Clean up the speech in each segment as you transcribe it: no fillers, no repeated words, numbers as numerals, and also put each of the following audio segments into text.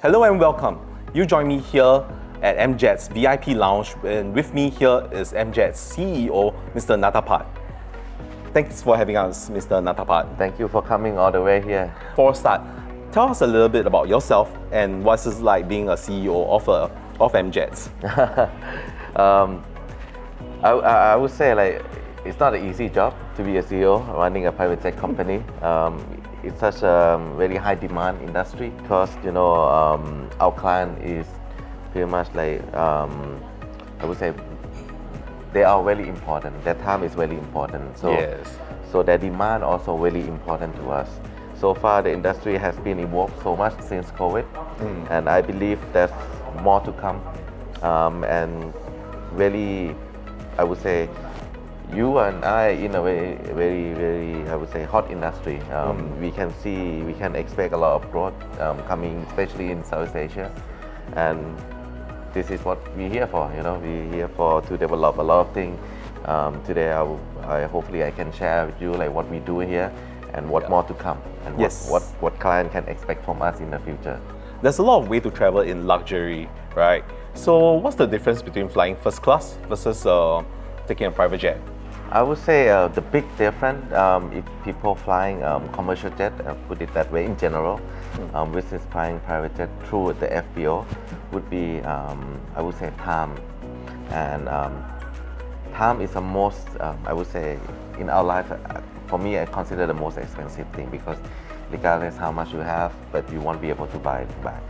Hello and welcome. You join me here at MJets VIP Lounge, and with me here is MJets CEO, Mr. Natthapatr. Thanks for having us, Mr. Natthapatr. Thank you for coming all the way here. For a start, tell us a little bit about yourself and what's it like being a CEO of MJets. I would say it's not an easy job to be a CEO running a private jet company. It's such a very high demand industry because our client is pretty much I would say they are very important. Their time is very important. So their demand also very important to us. So far the industry has been evolved so much since COVID, and I believe there's more to come. And really, I would say you and I in a very I would say hot industry. We can expect a lot of growth coming, especially in Southeast Asia, and this is what we're here for. We're here to develop a lot of things. Today, hopefully I can share with you what we do here and what more to come, and what client can expect from us in the future. There's a lot of way to travel in luxury, right? So what's the difference between flying first class versus taking a private jet? I would say the big difference, if people flying commercial jet, put it that way in general, versus flying private jet through the FBO, would be I would say time. And time is the most, I would say, in our life, for me, I consider the most expensive thing, because regardless how much you have, but you won't be able to buy it back,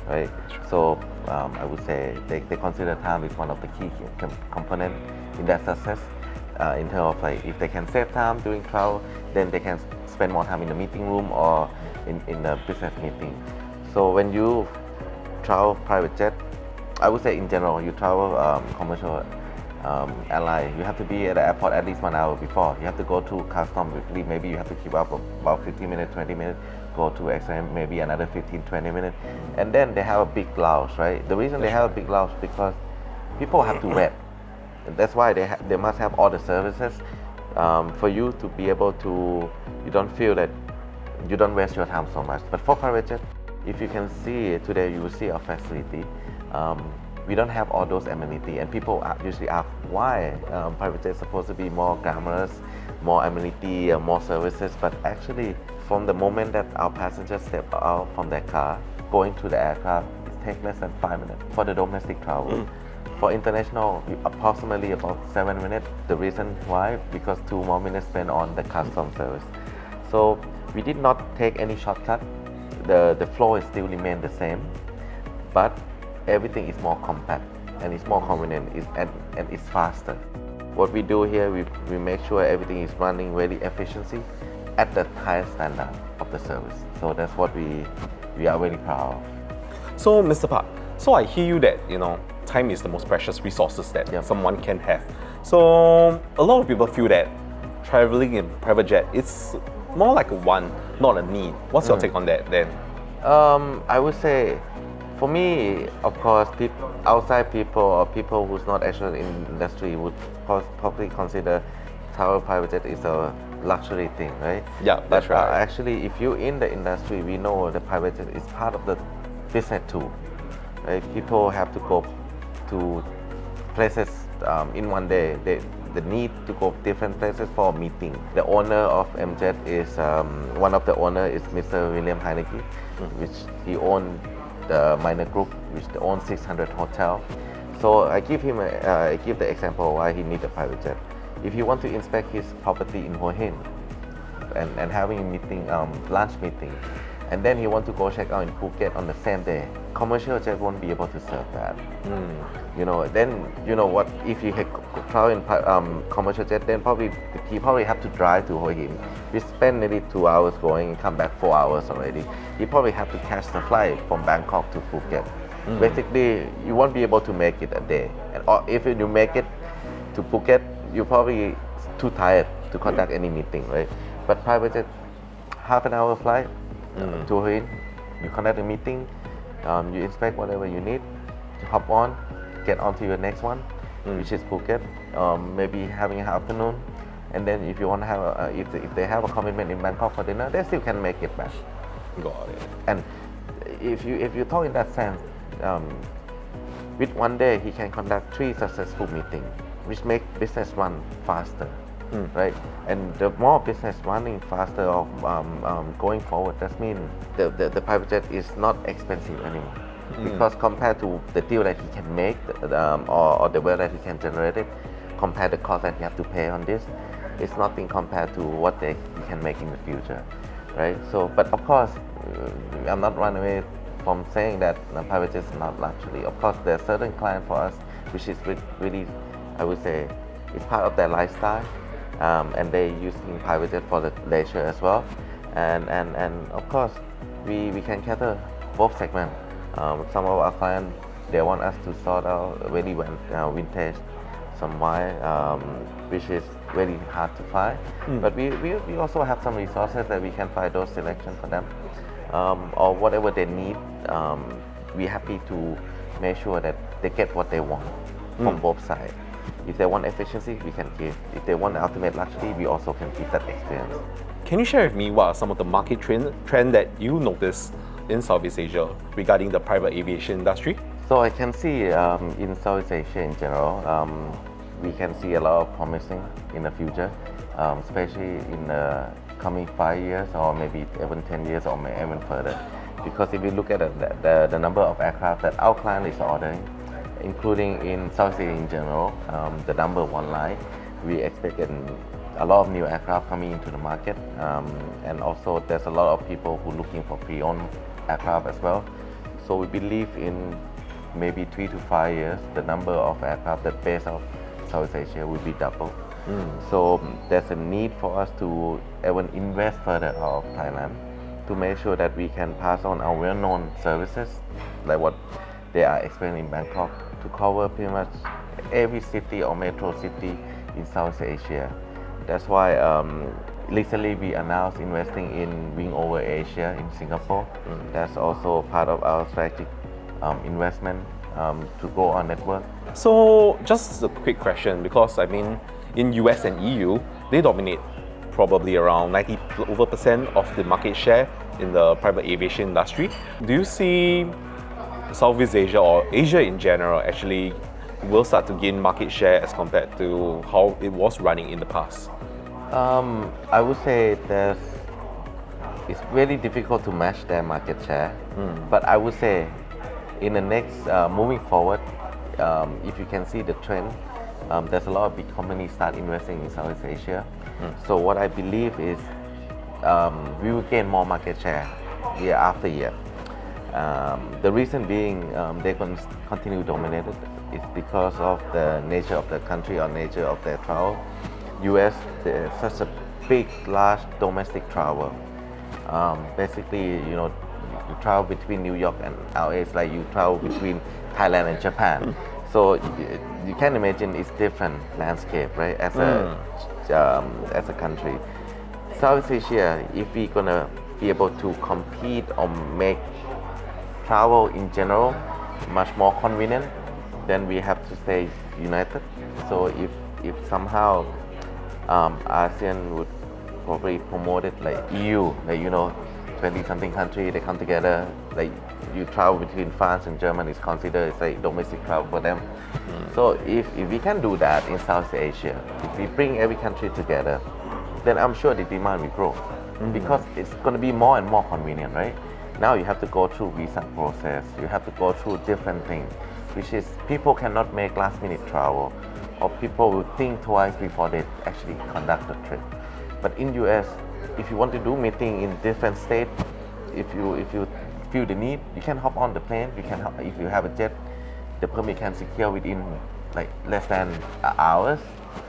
right? So I would say they consider time is one of the key component in that success. In terms of if they can save time during travel, then they can spend more time in the meeting room or in a business meeting. So when you travel private jet, I would say in general, you travel commercial airline, you have to be at the airport at least 1 hour before. You have to go to custom weekly, maybe you have to keep up about 15 minutes, 20 minutes, go to exam, maybe another 15, 20 minutes. And then they have a big lounge, right? The reason they have a big lounge is because people have to wait. That's why they must have all the services for you to be able to, you don't feel that you don't waste your time so much. But for private jet, if you can see today, you will see our facility. We don't have all those amenities, and people usually ask why private jet is supposed to be more glamorous, more amenity, more services. But actually, from the moment that our passengers step out from their car, going to the aircraft, it takes less than 5 minutes for the domestic travel. For international, approximately about 7 minutes. The reason why, because 2 more minutes spent on the custom service. So we did not take any shortcut. The flow is still remain the same, but everything is more compact and it's more convenient and it's faster. What we do here, we make sure everything is running very efficiency at the highest standard of the service. So that's what we are very proud of. So Mr. Park, so I hear you that time is the most precious resources that someone can have. So a lot of people feel that traveling in private jet, it's more like a want, not a need. What's your take on that then? I would say, for me, of course, outside people or people who's not actually in the industry would probably consider travel private jet is a luxury thing, right? Yeah, that's right. Actually, if you're in the industry, we know the private jet is part of the business too. Right? People have to go to places in one day. The need to go different places for a meeting. The owner of MJet is one of the owner is Mr. William Heineke, which he owned the minor group, which owns 600 hotels. So I give the example why he needs a private jet. If you want to inspect his property in Hua Hin and having a meeting, lunch meeting, and then he want to go check out in Phuket on the same day, commercial jet won't be able to serve that. Then what, if you travel in commercial jet, then he probably have to drive to Hua Hin. We spend nearly 2 hours going and come back 4 hours already. He probably have to catch the flight from Bangkok to Phuket. Basically, you won't be able to make it a day. Or if you make it to Phuket, you're probably too tired to conduct any meeting, right? But private jet, half an hour flight to Hua Hin, you conduct a meeting, you inspect whatever you need, to hop on, get on to your next one, which is Phuket, maybe having an afternoon, and then if you want to have if they have a commitment in Bangkok for dinner, they still can make it back. Got it. And if you talk in that sense, with one day he can conduct 3 successful meetings, which make business run faster, right? And the more business running faster or going forward, that means the private jet is not expensive anymore. Because compared to the deal that he can make or the way that he can generate it, compared the cost that he have to pay on this, it's nothing compared to what he can make in the future, right? So, but of course, I'm not running away from saying that private jet is not luxury. Of course, there are certain clients for us which is really, I would say, it's part of their lifestyle, and they using private jet for the leisure as well. And of course, we can cater both segments. Some of our clients, they want us to sort out very vintage, some wine, which is very hard to find. But we also have some resources that we can find those selections for them, or whatever they need. We're happy to make sure that they get what they want from both sides. If they want efficiency, we can give. If they want ultimate luxury, we also can give that experience. Can you share with me what are some of the market trend that you notice in Southeast Asia regarding the private aviation industry? So I can see in Southeast Asia in general, we can see a lot of promising in the future, especially in the coming 5 years or maybe even 10 years or maybe even further. Because if you look at the number of aircraft that our client is ordering, including in Southeast Asia in general, the number one line, we expect a lot of new aircraft coming into the market, and also there's a lot of people who are looking for pre-owned aircraft as well. So we believe in maybe 3 to 5 years, the number of aircraft that based off Southeast Asia will be double. So there's a need for us to even invest further out of Thailand to make sure that we can pass on our well-known services, like what they are experiencing in Bangkok, to cover pretty much every city or metro city in Southeast Asia. That's why recently we announced investing in Wing Over Asia in Singapore. That's also part of our strategic investment to grow our network. So just a quick question, because I mean, in US and EU, they dominate probably around 90% of the market share in the private aviation industry. Do you see Southeast Asia or Asia in general actually will start to gain market share as compared to how it was running in the past? I would say it's very difficult to match their market share, but I would say in the next moving forward, if you can see the trend, there's a lot of big companies start investing in Southeast Asia. So what I believe is we will gain more market share year after year. The reason being they can continue dominated is because of the nature of the country or nature of their travel. US, there's such a big, large domestic travel. Basically, you travel between New York and LA. It's like you travel between Thailand and Japan. So you can imagine it's different landscape, right? As a country, Southeast Asia, if we're gonna be able to compete or make travel in general much more convenient, then we have to stay united. So if somehow ASEAN would probably promote it like EU, like 20-something country, they come together, like you travel between France and Germany is considered it's like domestic travel for them. So if we can do that in South Asia, if we bring every country together, then I'm sure the demand will grow, because it's going to be more and more convenient, right? Now you have to go through visa process, you have to go through different things, which is people cannot make last minute travel, or people will think twice before they actually conduct the trip. But in US, if you want to do meeting in different states, if you feel the need, you can hop on the plane. If you have a jet, the permit can secure within like less than hours,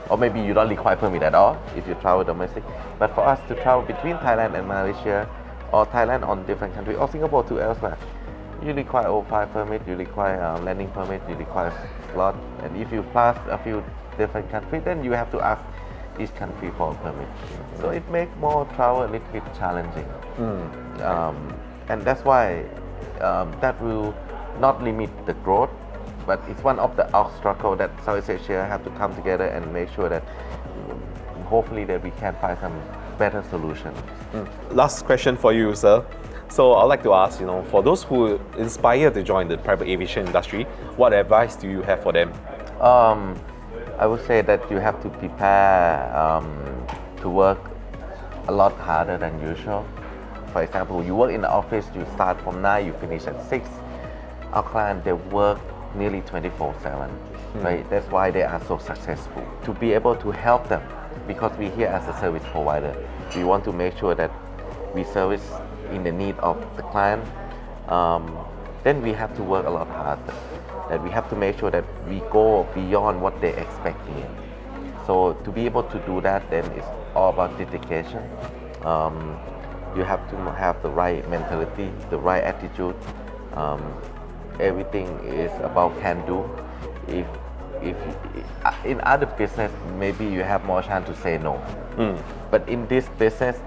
or maybe you don't require permit at all if you travel domestic. But for us to travel between Thailand and Malaysia, or Thailand on different country, or Singapore to elsewhere, you require O5 permit, you require landing permit, you require slot, and if you pass a few different countries, then you have to ask each country for a permit. So it makes more travel a little bit challenging. And that's why that will not limit the growth, but it's one of the obstacles that Southeast Asia have to come together and make sure that hopefully that we can find some better solutions. Last question for you, sir. So I'd like to ask, for those who inspire to join the private aviation industry, what advice do you have for them? I would say that you have to prepare to work a lot harder than usual. For example, you work in the office, you start from 9, you finish at 6. Our clients, they work nearly 24/7, right? That's why they are so successful. To be able to help them, because we're here as a service provider, we want to make sure that we service in the need of the client. Then we have to work a lot harder. That we have to make sure that we go beyond what they expecting. So to be able to do that, then it's all about dedication. You have to have the right mentality, the right attitude. Everything is about can do. If in other business, maybe you have more chance to say no. But in this business,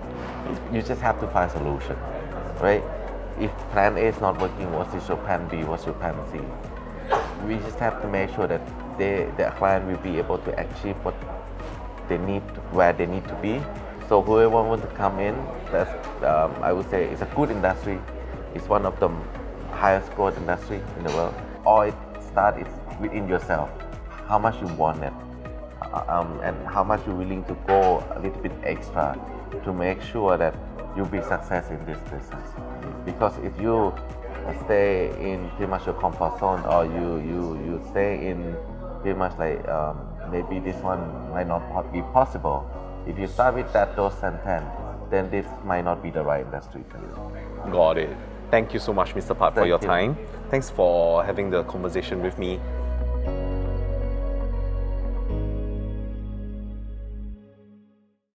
you just have to find solution, right? If plan A is not working, what is your plan B? What's your plan C? We just have to make sure that the client will be able to achieve what they need, where they need to be. So whoever wants to come in, that's, I would say it's a good industry. It's one of the highest growth industry in the world. All it starts is within yourself. How much you want it, and how much you're willing to go a little bit extra to make sure that you'll be success in this business. Because if you stay in pretty much your comfort zone, or you stay in pretty much like maybe this one might not be possible. If you start with those sentence, then this might not be the right industry for you. Got it. Thank you so much, Mr. Pat, for your time. Thanks for having the conversation with me.